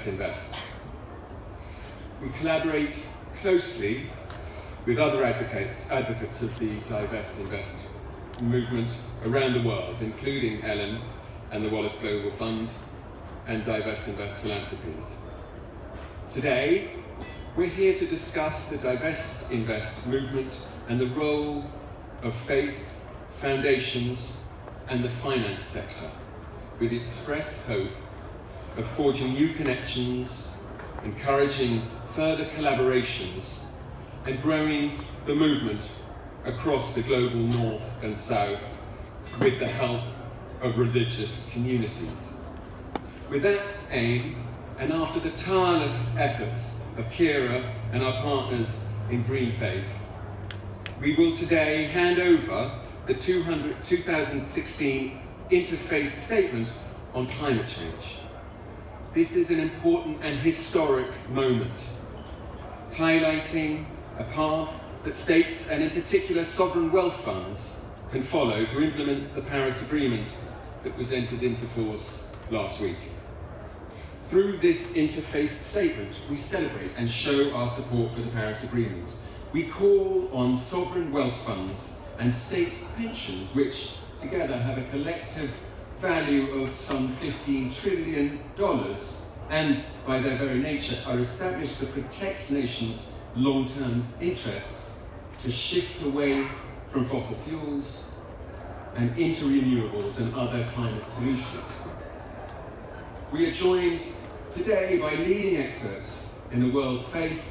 Invest. We collaborate closely with other advocates of the Divest movement around the world, including Ellen and the Wallace Global Fund and Divest Philanthropies. Today, we're here to discuss the Divest movement and the role of faith, foundations, and the finance sector, with the express hope of forging new connections, encouraging further collaborations, and growing the movement across the global north and south with the help of religious communities. With that aim, and after the tireless efforts of Kira and our partners in Green Faith, we will today hand over the 2016 Interfaith Statement on Climate Change. This is an important and historic moment, highlighting a path that states, and in particular sovereign wealth funds, can follow to implement the Paris Agreement that was entered into force last week. Through this Interfaith Statement, we celebrate and show our support for the Paris Agreement. We call on sovereign wealth funds and state pensions, which together have a collective value of some $15 trillion, and by their very nature are established to protect nations' long-term interests, to shift away from fossil fuels and into renewables and other climate solutions. We are joined today by leading experts in the world's faith,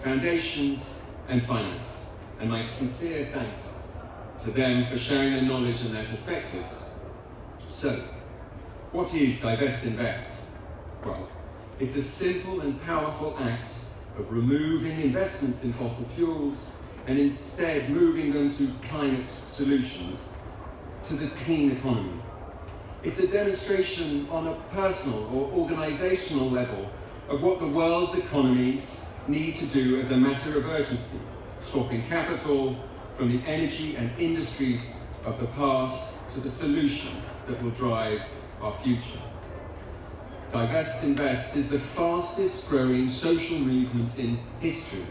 foundations, and finance, and my sincere thanks to them for sharing their knowledge and their perspectives. So, what is Divest Invest? Well, it's a simple and powerful act of removing investments in fossil fuels and instead moving them to climate solutions, to the clean economy. It's a demonstration on a personal or organizational level of what the world's economies need to do as a matter of urgency, swapping capital from the energy and industries of the past to the solutions that will drive our future. Divest Invest is the fastest growing social movement in history.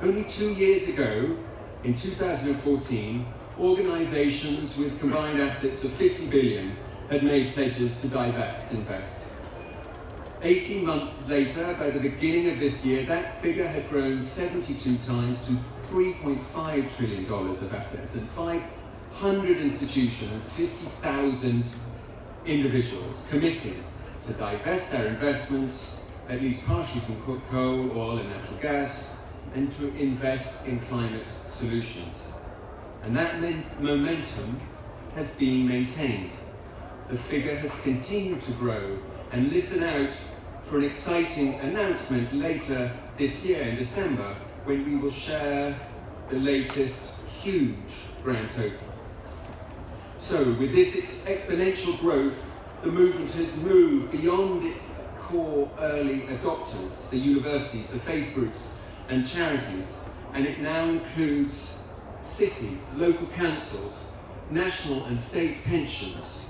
Only 2 years ago, in 2014, organizations with combined assets of 50 billion had made pledges to Divest Invest. 18 months later, by the beginning of this year, that figure had grown 72 times to $3.5 trillion of assets, and 500 institutions and 50,000 individuals committing to divest their investments, at least partially from coal, oil, and natural gas, and to invest in climate solutions. And that momentum has been maintained. The figure has continued to grow, and listen out for an exciting announcement later this year in December, when we will share the latest huge grand total. So with this exponential growth, the movement has moved beyond its core early adopters, the universities, the faith groups, and charities, and it now includes cities, local councils, national and state pensions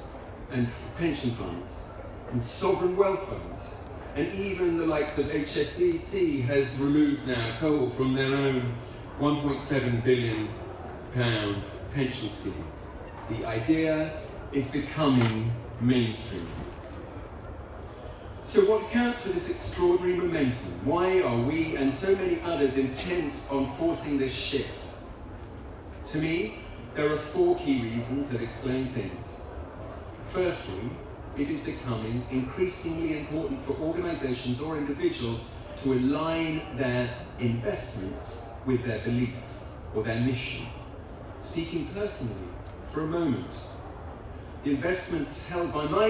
and pension funds, and sovereign wealth funds, and even the likes of HSBC has removed now coal from their own £1.7 billion pension scheme. The idea is becoming mainstream. So what accounts for this extraordinary momentum? Why are we and so many others intent on forcing this shift? To me, there are 4 key reasons that explain things. Firstly, it is becoming increasingly important for organizations or individuals to align their investments with their beliefs or their mission. Speaking personally for a moment, the investments held by my